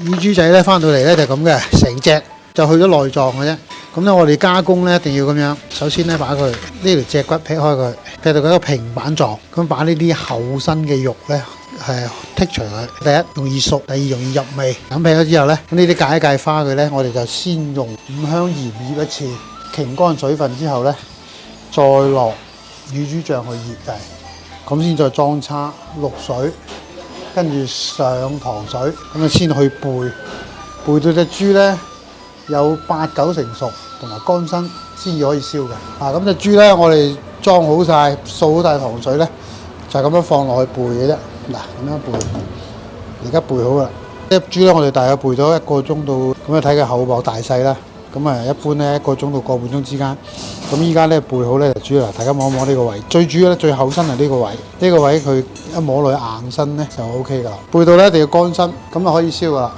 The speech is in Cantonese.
乳豬仔咧翻到嚟咧就咁嘅，成隻就去咗內臟嘅啫。咁咧我哋加工咧一定要咁樣，首先咧把佢呢條脊骨劈開佢，劈到佢一個平板狀，咁把呢啲厚身嘅肉咧剔除佢。第一容易熟，第二容易入味。咁劈咗之後咧，咁呢啲界一界花佢咧，我哋就先用五香鹽醃一次，擎乾水分之後咧，再落乳豬醬去醃嘅，咁先再裝叉渌水，跟住上糖水，咁啊先去焙到隻豬咧有8、9成熟同埋乾身先至可以燒嘅。咁隻豬咧我哋裝好晒，掃好晒糖水咧，就係咁樣放落去焙嘅啫。嗱，咁樣焙，而家焙好啦。隻豬咧我哋大約焙咗1個鐘到，咁啊睇佢厚薄大細啦。咁啊，一般咧1個鐘到個半鐘之間。咁依家咧焙好咧就主要大家摸一摸呢個位，最主要咧最厚身係呢個位，呢個位佢一摸落去硬身咧就 O K 噶啦。焙到咧一定要乾身，咁就可以燒噶啦。